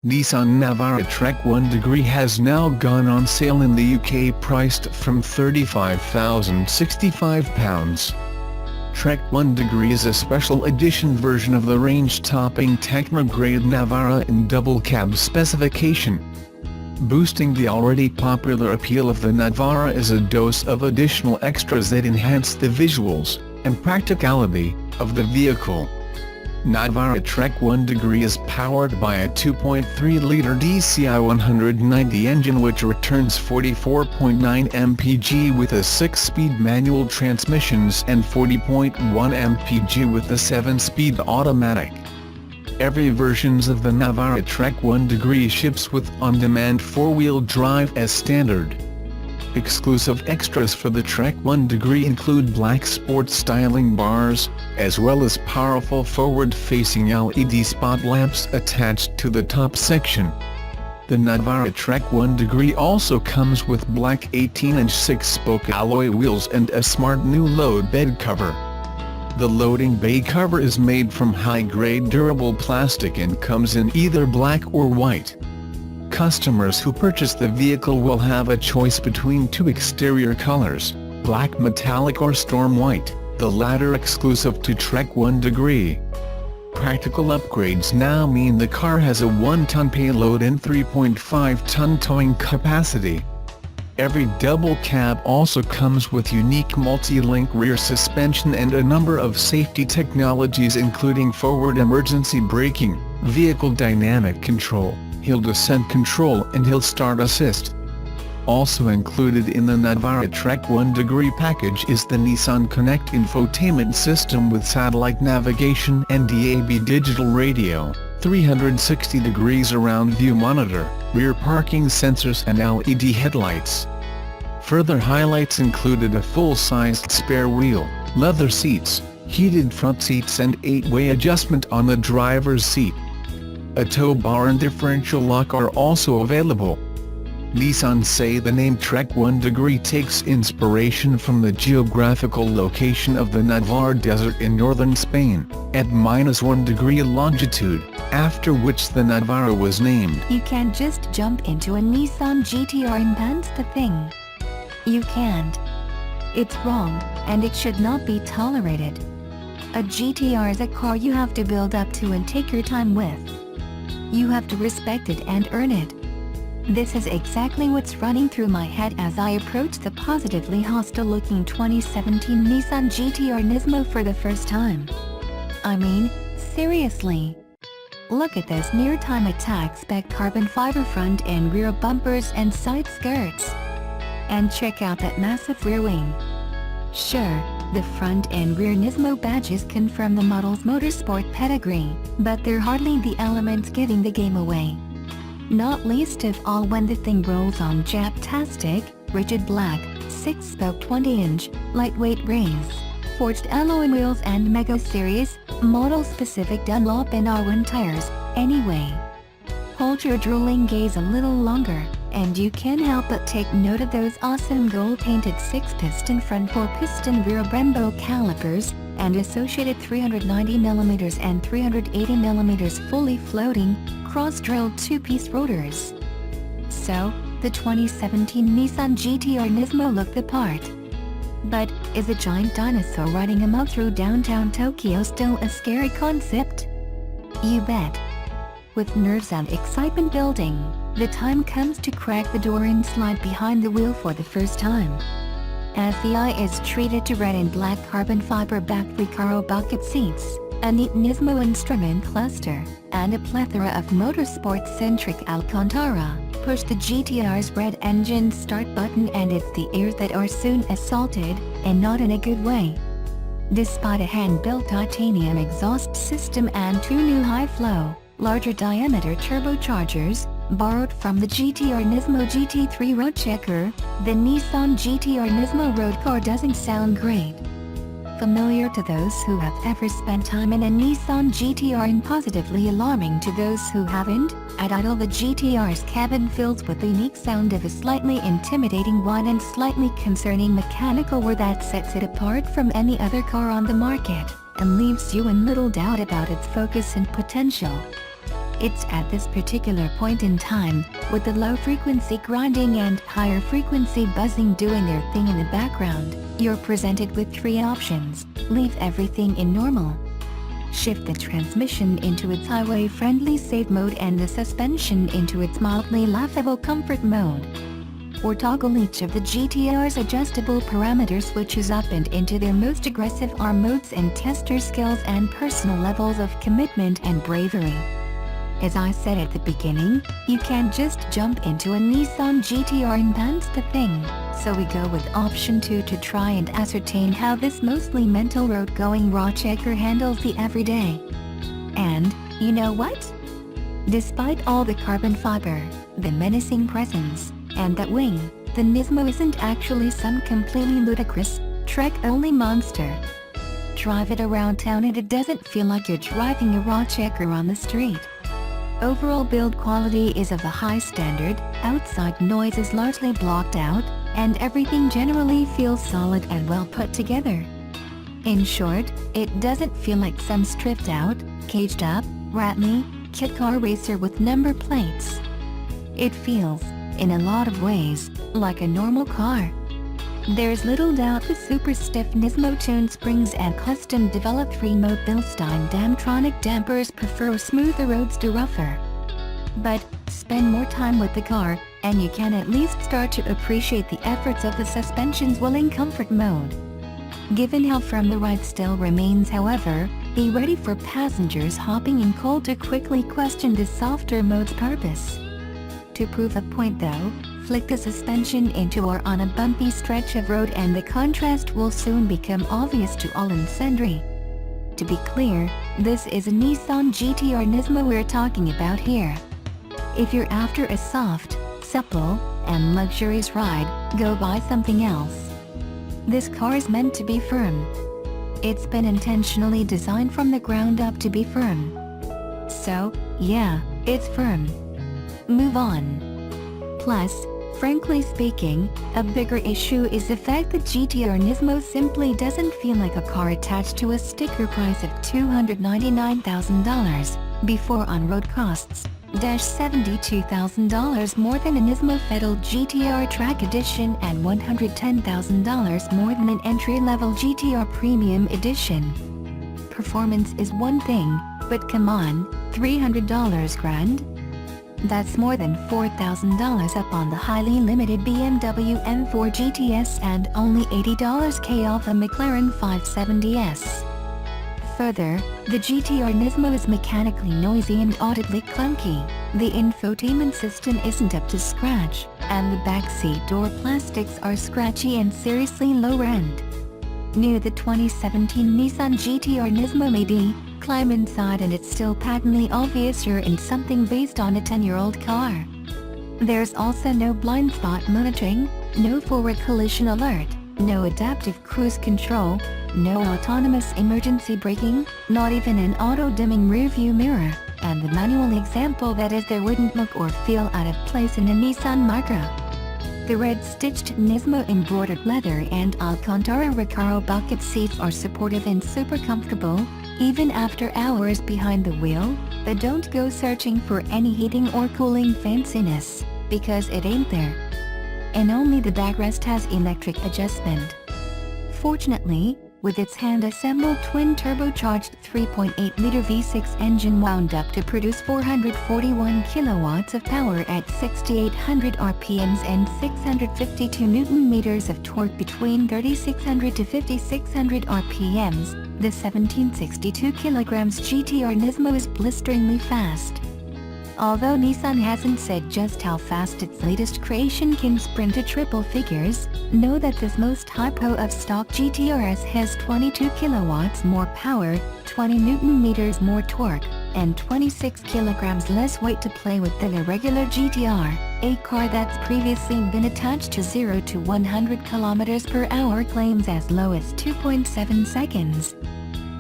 Nissan Navara Trek-1 Degree has now gone on sale in the UK, priced from £35,065. Trek-1 Degree is a special edition version of the range-topping Techno-grade Navara in double cab specification. Boosting the already popular appeal of the Navara is a dose of additional extras that enhance the visuals and practicality of the vehicle. Navara Trek-1 Degree is powered by a 2.3-litre DCI 190 engine which returns 44.9 mpg with a 6-speed manual transmissions and 40.1 mpg with a 7-speed automatic. Every versions of the Navara Trek-1 Degree ships with on-demand 4-wheel drive as standard. Exclusive extras for the Trek-1 Degree include black sport styling bars, as well as powerful forward-facing LED spot lamps attached to the top section. The Navara Trek-1 Degree also comes with black 18-inch 6-spoke alloy wheels and a smart new load bed cover. The loading bay cover is made from high-grade durable plastic and comes in either black or white. Customers who purchase the vehicle will have a choice between two exterior colors, black metallic or storm white, the latter exclusive to Trek-1 Degree. Practical upgrades now mean the car has a 1-ton payload and 3.5-ton towing capacity. Every double cab also comes with unique multi-link rear suspension and a number of safety technologies including forward emergency braking, vehicle dynamic control, hill descent control and hill start assist. Also included in the Navara Trek-1 Degree package is the Nissan Connect infotainment system with satellite navigation and DAB digital radio, 360 degrees around view monitor, rear parking sensors and LED headlights. Further highlights included a full-sized spare wheel, leather seats, heated front seats and 8-way adjustment on the driver's seat. A tow bar and differential lock are also available. Nissan say the name Trek-1 Degree takes inspiration from the geographical location of the Navara Desert in northern Spain, at -1 degree longitude, after which the Navara was named. You can't just jump into a Nissan GTR and that's the thing. You can't. It's wrong, and it should not be tolerated. A GTR is a car you have to build up to and take your time with. You have to respect it and earn it. This is exactly what's running through my head as I approach the positively hostile-looking 2017 Nissan GTR Nismo for the first time. I mean, seriously. Look at those near-time attack spec carbon fiber front and rear bumpers and side skirts. And check out that massive rear wing. Sure, the front and rear Nismo badges confirm the model's motorsport pedigree, but they're hardly the elements giving the game away. Not least of all when the thing rolls on Jap-tastic, rigid black, 6-spoke 20-inch, lightweight rims, forged alloy wheels and Mega Series, model-specific Dunlop and R1 tires, anyway. Hold your drooling gaze a little longer, and you can't help but take note of those awesome gold-painted 6-piston front 4-piston rear Brembo calipers, and associated 390mm and 380mm fully floating, cross-drilled 2-piece rotors. So, the 2017 Nissan GTR Nismo looked the part. But, is a giant dinosaur riding amok through downtown Tokyo still a scary concept? You bet. With nerves and excitement building, the time comes to crack the door and slide behind the wheel for the first time. As the eye is treated to red and black carbon fiber backed Recaro bucket seats, a neat Nismo instrument cluster, and a plethora of motorsport-centric Alcantara, push the GTR's red engine start button and it's the ears that are soon assaulted, and not in a good way. Despite a hand-built titanium exhaust system and 2 new high-flow, larger diameter turbochargers, borrowed from the GTR Nismo GT3 Roadchecker, the Nissan GTR Nismo road car doesn't sound great. Familiar to those who have ever spent time in a Nissan GTR and positively alarming to those who haven't, at idle the GTR's cabin fills with the unique sound of a slightly intimidating whine and slightly concerning mechanical whir that sets it apart from any other car on the market, and leaves you in little doubt about its focus and potential. It's at this particular point in time, with the low-frequency grinding and higher-frequency buzzing doing their thing in the background, you're presented with three options. Leave everything in normal. Shift the transmission into its highway-friendly safe mode and the suspension into its mildly laughable comfort mode. Or toggle each of the GTR's adjustable parameter switches up and into their most aggressive R modes and test your skills and personal levels of commitment and bravery. As I said at the beginning, you can't just jump into a Nissan GTR and that's the thing, so we go with option 2 to try and ascertain how this mostly mental road-going raw checker handles the everyday. And, you know what? Despite all the carbon fiber, the menacing presence, and that wing, the Nismo isn't actually some completely ludicrous, Trek-only monster. Drive it around town and it doesn't feel like you're driving a raw checker on the street. Overall build quality is of a high standard, outside noise is largely blocked out, and everything generally feels solid and well put together. In short, it doesn't feel like some stripped out, caged up, rattly, kit car racer with number plates. It feels, in a lot of ways, like a normal car. There's little doubt the super stiff Nismo tune springs and custom-developed 3-mode Bilstein Damtronic dampers prefer smoother roads to rougher. But, spend more time with the car, and you can at least start to appreciate the efforts of the suspension's willing comfort mode. Given how firm the ride still remains, however, be ready for passengers hopping in cold to quickly question this softer mode's purpose. To prove a point though, flick the suspension into or on a bumpy stretch of road and the contrast will soon become obvious to all and sundry. To be clear, this is a Nissan GTR Nismo we're talking about here. If you're after a soft, supple, and luxurious ride, go buy something else. This car is meant to be firm. It's been intentionally designed from the ground up to be firm. So, yeah, it's firm. Move on. Plus, frankly speaking, a bigger issue is the fact that GTR Nismo simply doesn't feel like a car attached to a sticker price of $299,000, before on-road costs, $72,000 more than a Nismo Federal GTR Track Edition and $110,000 more than an entry-level GTR Premium Edition. Performance is one thing, but come on, $300 grand? That's more than $4,000 up on the highly limited BMW M4 GTS and only $80 K off a McLaren 570S. Further, the GTR Nismo is mechanically noisy and audibly clunky, the infotainment system isn't up to scratch, and the backseat door plastics are scratchy and seriously low-end. New the 2017 Nissan GTR Nismo may be, climb inside and it's still patently obvious you're in something based on a 10-year-old car. There's also no blind spot monitoring, no forward collision alert, no adaptive cruise control, no autonomous emergency braking, not even an auto-dimming rearview mirror, and the manual example that is there wouldn't look or feel out of place in a Nissan Micra. The red-stitched Nismo embroidered leather and Alcantara Recaro bucket seats are supportive and super comfortable, even after hours behind the wheel, but don't go searching for any heating or cooling fanciness, because it ain't there. And only the backrest has electric adjustment. Fortunately, with its hand-assembled twin-turbocharged 3.8-liter V6 engine wound up to produce 441 kilowatts of power at 6,800 RPMs and 652 Nm of torque between 3,600 to 5,600 RPMs, the 1762 kilograms GTR Nismo is blisteringly fast. Although Nissan hasn't said just how fast its latest creation can sprint to triple figures, know that this most hypo of stock GTRs has 22 kilowatts more power, 20 Nm more torque, and 26 kilograms less weight to play with than a regular GTR, a car that's previously been attached to 0 to 100 km/h claims as low as 2.7 seconds.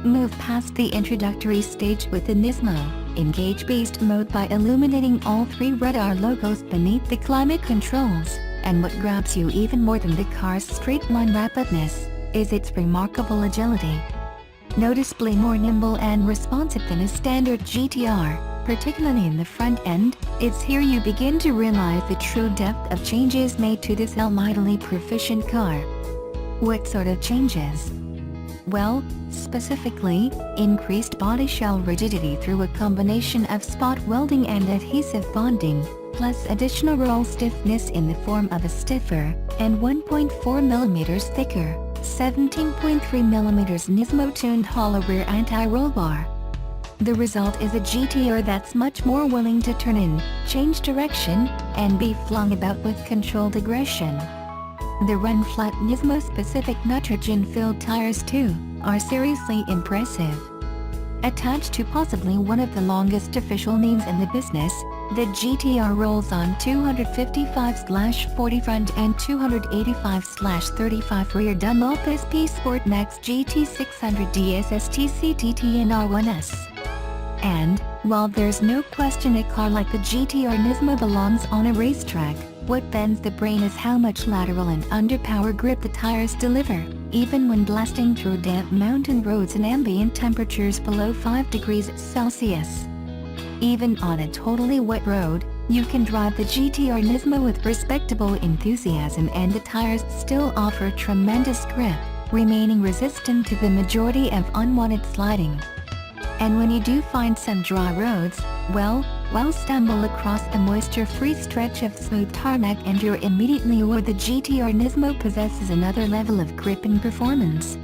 Move past the introductory stage with the Nismo. Engage Beast Mode by illuminating all three radar logos beneath the climate controls, and what grabs you even more than the car's straight-line rapidness, is its remarkable agility. Noticeably more nimble and responsive than a standard GTR, particularly in the front end. It's here you begin to realize the true depth of changes made to this almightily proficient car. What sort of changes? Well, specifically, increased body shell rigidity through a combination of spot welding and adhesive bonding, plus additional roll stiffness in the form of a stiffer, and 1.4mm thicker, 17.3mm Nismo-tuned hollow rear anti-roll bar. The result is a GTR that's much more willing to turn in, change direction, and be flung about with controlled aggression. The run-flat Nismo-specific nitrogen-filled tires too, are seriously impressive. Attached to possibly one of the longest official names in the business, the GTR rolls on 255/40 front and 285/35 rear Dunlop SP Sport Max GT 600 DSSTCTT and R1S. And, while there's no question a car like the GTR Nismo belongs on a racetrack, what bends the brain is how much lateral and underpower grip the tires deliver, even when blasting through damp mountain roads and ambient temperatures below 5 degrees Celsius. Even on a totally wet road, you can drive the GTR Nismo with respectable enthusiasm and the tires still offer tremendous grip, remaining resistant to the majority of unwanted sliding. And when you do find some dry roads, well, stumble across a moisture-free stretch of smooth tarmac and you're immediately aware the GTR Nismo possesses another level of grip and performance.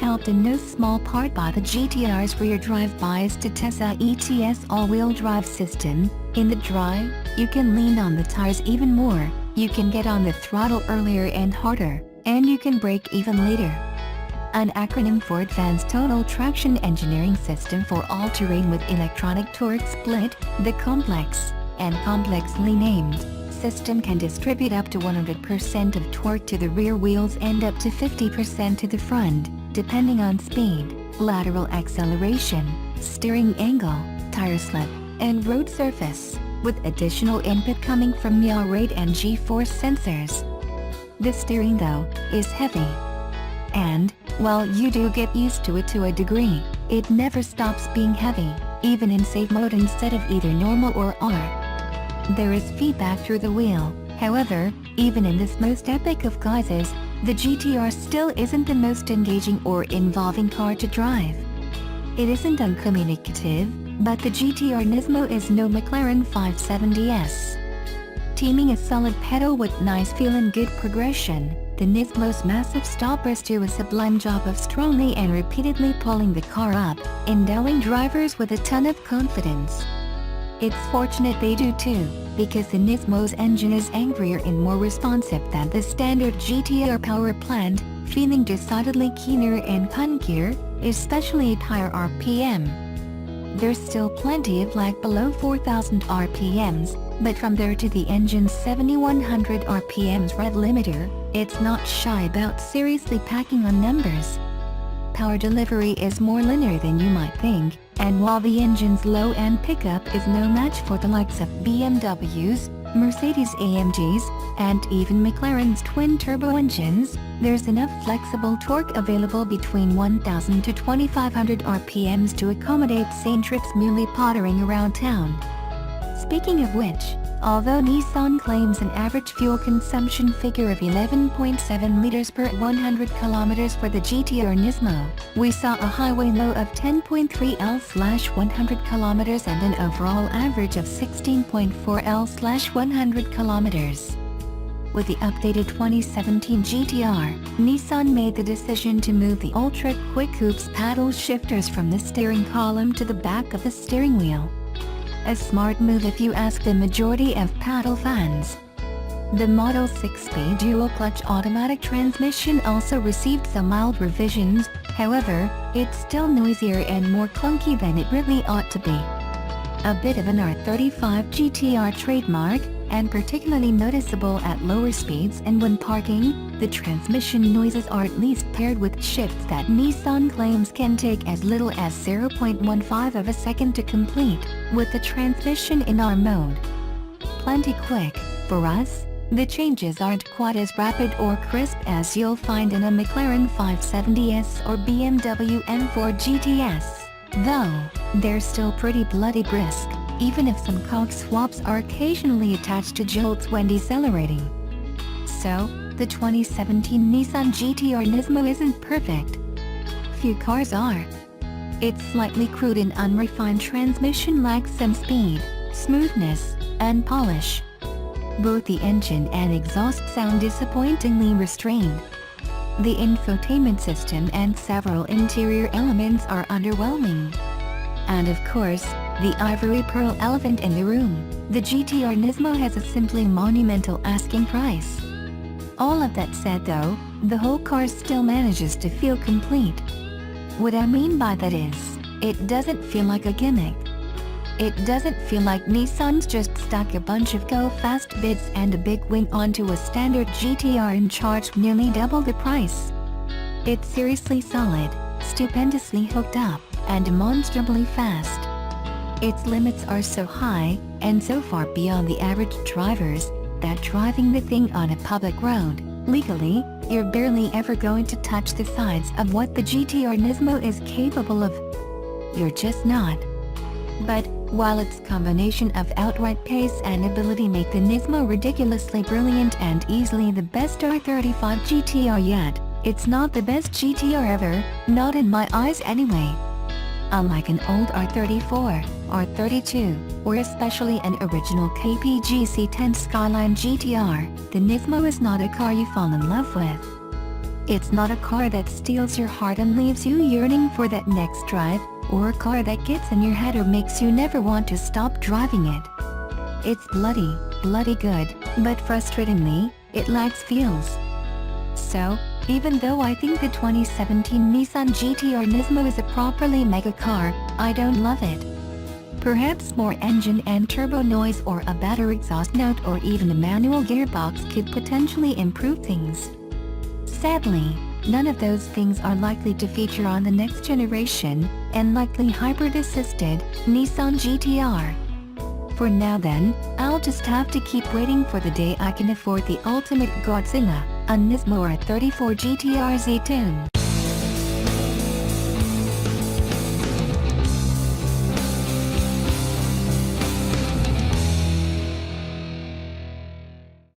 Helped in no small part by the GTR's rear drive bias to Tesla ETS all-wheel drive system. In the dry, you can lean on the tires even more, you can get on the throttle earlier and harder, and you can brake even later. An acronym for Advanced Total Traction Engineering System for All-Terrain with Electronic Torque Split, the complex, and complexly named, system can distribute up to 100% of torque to the rear wheels and up to 50% to the front, depending on speed, lateral acceleration, steering angle, tire slip, and road surface, with additional input coming from yaw rate and G-force sensors. The steering though, is heavy. And, while you do get used to it to a degree, it never stops being heavy, even in safe mode instead of either normal or R. There is feedback through the wheel, however, even in this most epic of guises, the GTR still isn't the most engaging or involving car to drive. It isn't uncommunicative, but the GTR Nismo is no McLaren 570S. Teaming a solid pedal with nice feel and good progression, the Nismo's massive stoppers do a sublime job of strongly and repeatedly pulling the car up, endowing drivers with a ton of confidence. It's fortunate they do too, because the Nismo's engine is angrier and more responsive than the standard GTR power plant, feeling decidedly keener and punkier, especially at higher RPM. There's still plenty of lag below 4,000 RPMs, but from there to the engine's 7,100 RPMs red limiter, it's not shy about seriously packing on numbers. Power delivery is more linear than you might think, and while the engine's low-end pickup is no match for the likes of BMWs, Mercedes-AMGs, and even McLaren's twin-turbo engines, there's enough flexible torque available between 1,000 to 2,500 RPMs to accommodate sane trips merely pottering around town. Speaking of which, although Nissan claims an average fuel consumption figure of 11.7 liters per 100 kilometers for the GTR Nismo, we saw a highway low of 10.3 L/100 kilometers and an overall average of 16.4 L/100 kilometers. With the updated 2017 GTR, Nissan made the decision to move the ultra-quick Coupe's paddle shifters from the steering column to the back of the steering wheel. A smart move if you ask the majority of paddle fans. The Model 6-speed dual-clutch automatic transmission also received some mild revisions, however, it's still noisier and more clunky than it really ought to be. A bit of an R35 GTR trademark, and particularly noticeable at lower speeds and when parking, the transmission noises are at least paired with shifts that Nissan claims can take as little as 0.15 of a second to complete, with the transmission in R mode. Plenty quick, for us, the changes aren't quite as rapid or crisp as you'll find in a McLaren 570S or BMW M4 GTS, though, they're still pretty bloody brisk. even if some cog swaps are occasionally attached to jolts when decelerating. So, the 2017 Nissan GT-R Nismo isn't perfect. Few cars are. Its slightly crude and unrefined transmission lacks some speed, smoothness, and polish. Both the engine and exhaust sound disappointingly restrained. The infotainment system and several interior elements are underwhelming. And of course, the ivory pearl elephant in the room, the GT-R Nismo has a simply monumental asking price. All of that said though, the whole car still manages to feel complete. What I mean by that is, it doesn't feel like a gimmick. It doesn't feel like Nissan's just stuck a bunch of go-fast bits and a big wing onto a standard GT-R and charged nearly double the price. It's seriously solid, stupendously hooked up, and demonstrably fast. Its limits are so high, and so far beyond the average drivers, that driving the thing on a public road, legally, you're barely ever going to touch the sides of what the GT-R Nismo is capable of. You're just not. But, while its combination of outright pace and ability make the Nismo ridiculously brilliant and easily the best R35 GT-R yet, it's not the best GT-R ever, not in my eyes anyway. Unlike an old R34, R32, or especially an original KPGC-10 Skyline GT-R, the Nismo is not a car you fall in love with. It's not a car that steals your heart and leaves you yearning for that next drive, or a car that gets in your head or makes you never want to stop driving it. It's bloody good, but frustratingly, it lacks feels. So, even though I think the 2017 Nissan GT-R Nismo is a properly mega car, I don't love it. Perhaps more engine and turbo noise or a better exhaust note or even a manual gearbox could potentially improve things. Sadly, none of those things are likely to feature on the next generation, and likely hybrid-assisted, Nissan GT-R. For now then, I'll just have to keep waiting for the day I can afford the ultimate Godzilla, a Nismo R34 GT-R Z-Tune.